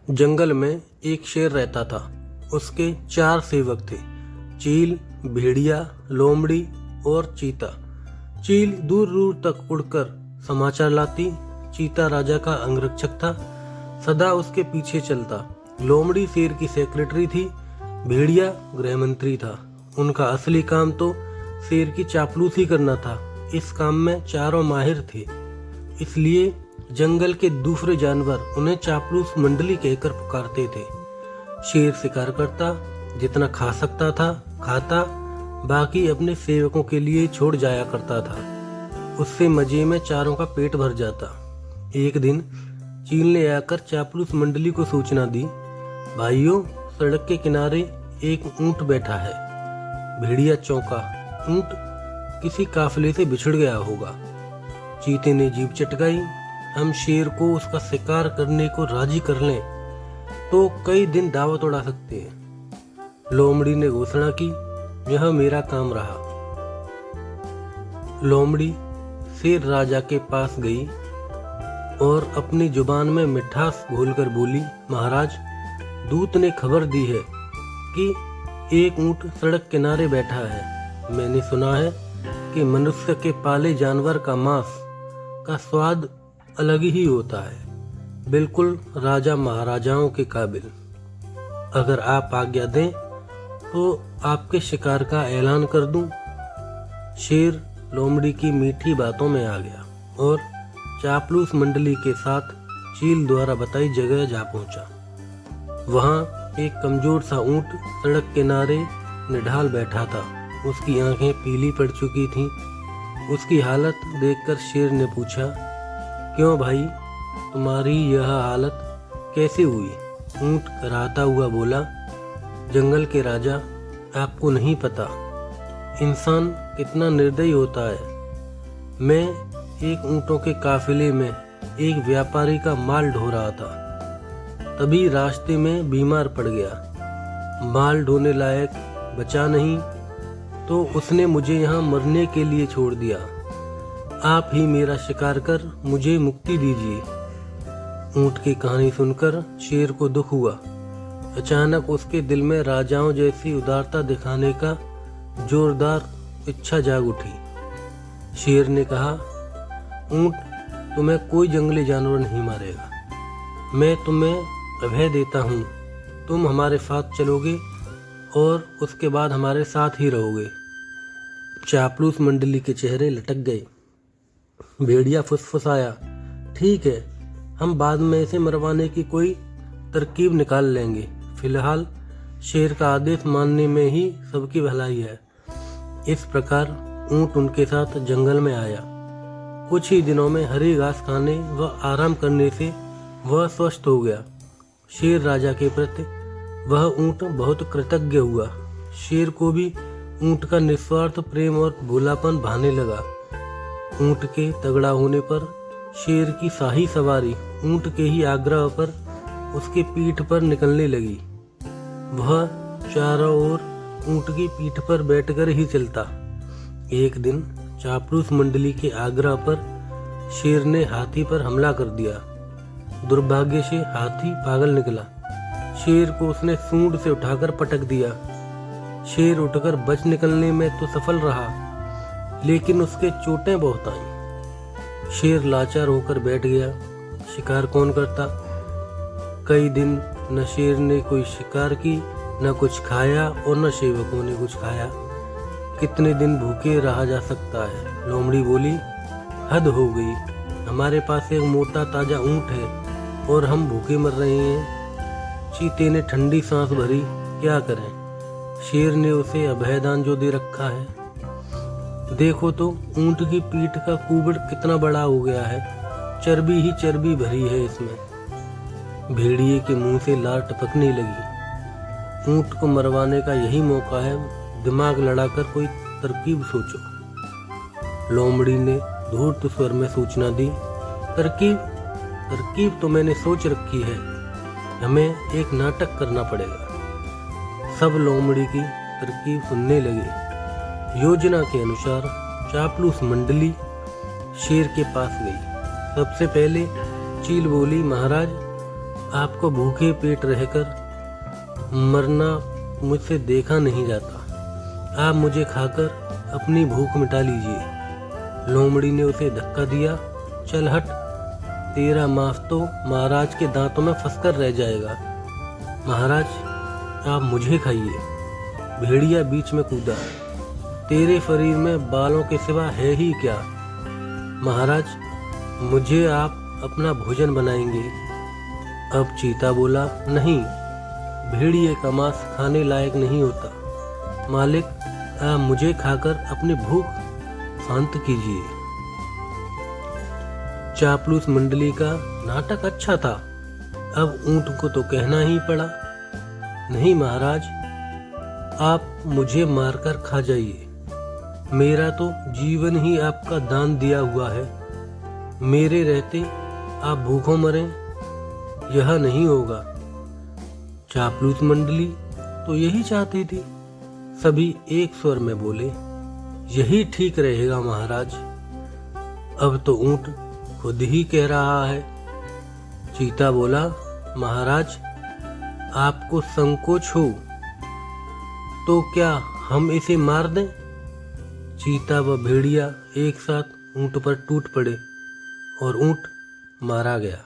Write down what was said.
जंगल में एक शेर रहता था। उसके 4 सेवक थे, चील, भेड़िया, लोमड़ी और चीता। चील दूर दूर तक उड़कर समाचार लाती। चीता राजा का अंगरक्षक था, सदा उसके पीछे चलता। लोमड़ी शेर की सेक्रेटरी थी। भेड़िया गृह मंत्री था। उनका असली काम तो शेर की चापलूसी करना था। इस काम में चारों माहिर थे, इसलिए जंगल के दूसरे जानवर उन्हें चापलूस मंडली कहकर पुकारते थे। शेर शिकार करता, जितना खा सकता था खाता, बाकी अपने सेवकों के लिए छोड़ जाया करता था। उससे मजे में चारों का पेट भर जाता। एक दिन चील ने आकर चापलूस मंडली को सूचना दी, भाइयों, सड़क के किनारे एक ऊंट बैठा है। भेड़िया चौंका, ऊंट किसी काफिले से बिछड़ गया होगा। चीते ने जीभ चटकाई, हम शेर को उसका शिकार करने को राजी कर लें तो कई दिन दावत उड़ा सकते हैं। लोमड़ी ने घोषणा की, यह मेरा काम रहा। लोमड़ी शेर राजा के पास गई और अपनी जुबान में मिठास घोलकर बोली, महाराज, दूत ने खबर दी है कि एक ऊंट सड़क किनारे बैठा है। मैंने सुना है कि मनुष्य के पाले जानवर का मांस का स्वाद अलग ही होता है, बिल्कुल राजा महाराजाओं के काबिल। अगर आप आज्ञा दें तो आपके शिकार का ऐलान कर दूं। शेर लोमड़ी की मीठी बातों में आ गया और चापलूस मंडली के साथ चील द्वारा बताई जगह जा पहुंचा। वहां एक कमजोर सा ऊंट सड़क किनारे निढाल बैठा था। उसकी आंखें पीली पड़ चुकी थीं। उसकी हालत देखकर शेर ने पूछा, क्यों भाई, तुम्हारी यह हालत कैसे हुई? ऊंट कराहता हुआ बोला, जंगल के राजा, आपको नहीं पता इंसान कितना निर्दयी होता है। मैं एक ऊंटों के काफिले में एक व्यापारी का माल ढो रहा था, तभी रास्ते में बीमार पड़ गया। माल ढोने लायक बचा नहीं तो उसने मुझे यहाँ मरने के लिए छोड़ दिया। आप ही मेरा शिकार कर मुझे मुक्ति दीजिए। ऊंट की कहानी सुनकर शेर को दुख हुआ। अचानक उसके दिल में राजाओं जैसी उदारता दिखाने का जोरदार इच्छा जाग उठी। शेर ने कहा, ऊंट, तुम्हें कोई जंगली जानवर नहीं मारेगा। मैं तुम्हें अभय देता हूँ। तुम हमारे साथ चलोगे और उसके बाद हमारे साथ ही रहोगे। चापलूस मंडली के चेहरे लटक गए। भेड़िया फुसफुसाया, ठीक है, हम बाद में इसे मरवाने की कोई तरकीब निकाल लेंगे। फिलहाल शेर का आदेश मानने में ही सबकी भलाई है। इस प्रकार ऊंट उनके साथ जंगल में आया। कुछ ही दिनों में हरी घास खाने व आराम करने से वह स्वस्थ हो गया। शेर राजा के प्रति वह ऊंट बहुत कृतज्ञ हुआ। शेर को भी ऊंट का निस्वार्थ प्रेम और भोलापन भाने लगा। ऊंट के तगड़ा होने पर शेर की शाही सवारी ऊंट के ही आग्रह पर उसके पीठ पर निकलने लगी। वह चारों ओर ऊंट की पीठ पर बैठकर ही चलता। एक दिन चापलूस मंडली के आग्रह पर शेर ने हाथी पर हमला कर दिया। दुर्भाग्य से हाथी पागल निकला। शेर को उसने सूंड से उठाकर पटक दिया। शेर उठकर बच निकलने में तो सफल रहा, लेकिन उसके चोटें बहुत आईं। शेर लाचार होकर बैठ गया। शिकार कौन करता? कई दिन न शेर ने कोई शिकार की, न कुछ खाया और न सेवकों ने कुछ खाया। कितने दिन भूखे रहा जा सकता है? लोमड़ी बोली, हद हो गई। हमारे पास एक मोटा ताजा ऊंट है और हम भूखे मर रहे हैं। चीते ने ठंडी सांस भरी, क्या करें? शेर ने उसे अभयदान जो दे रखा है। देखो तो ऊंट की पीठ का कुबड़ कितना बड़ा हो गया है। चर्बी ही चर्बी भरी है इसमें। भेड़िए के मुंह से लार टपकने लगी। ऊंट को मरवाने का यही मौका है। दिमाग लड़ाकर कोई तरकीब सोचो। लोमड़ी ने धूर्त स्वर में सूचना दी, तरकीब तो मैंने सोच रखी है। हमें एक नाटक करना पड़ेगा। सब लोमड़ी की तरकीब सुनने लगे। योजना के अनुसार चापलूस मंडली शेर के पास गई। सबसे पहले चील बोली, महाराज, आपको भूखे पेट रहकर मरना मुझसे देखा नहीं जाता। आप मुझे खाकर अपनी भूख मिटा लीजिए। लोमड़ी ने उसे धक्का दिया। चल हट, तेरा मांस तो महाराज के दांतों में फंसकर रह जाएगा। महाराज, आप मुझे खाइए। भेड़िया बीच में कूदा। तेरे शरीर में बालों के सिवा है ही क्या? महाराज, मुझे आप अपना भोजन बनाएंगे। अब चीता बोला, नहीं, भेड़िए का मांस खाने लायक नहीं होता। मालिक, आप मुझे खाकर अपनी भूख शांत कीजिए। चापलूस मंडली का नाटक अच्छा था। अब ऊंट को तो कहना ही पड़ा, नहीं महाराज, आप मुझे मारकर खा जाइए। मेरा तो जीवन ही आपका दान दिया हुआ है। मेरे रहते आप भूखों मरें, यह नहीं होगा। चापलूस मंडली तो यही चाहती थी। सभी एक स्वर में बोले, यही ठीक रहेगा महाराज। अब तो ऊंट खुद ही कह रहा है। चीता बोला, महाराज, आपको संकोच हो तो क्या हम इसे मार दें? चीता व भेड़िया एक साथ ऊंट पर टूट पड़े और ऊंट मारा गया।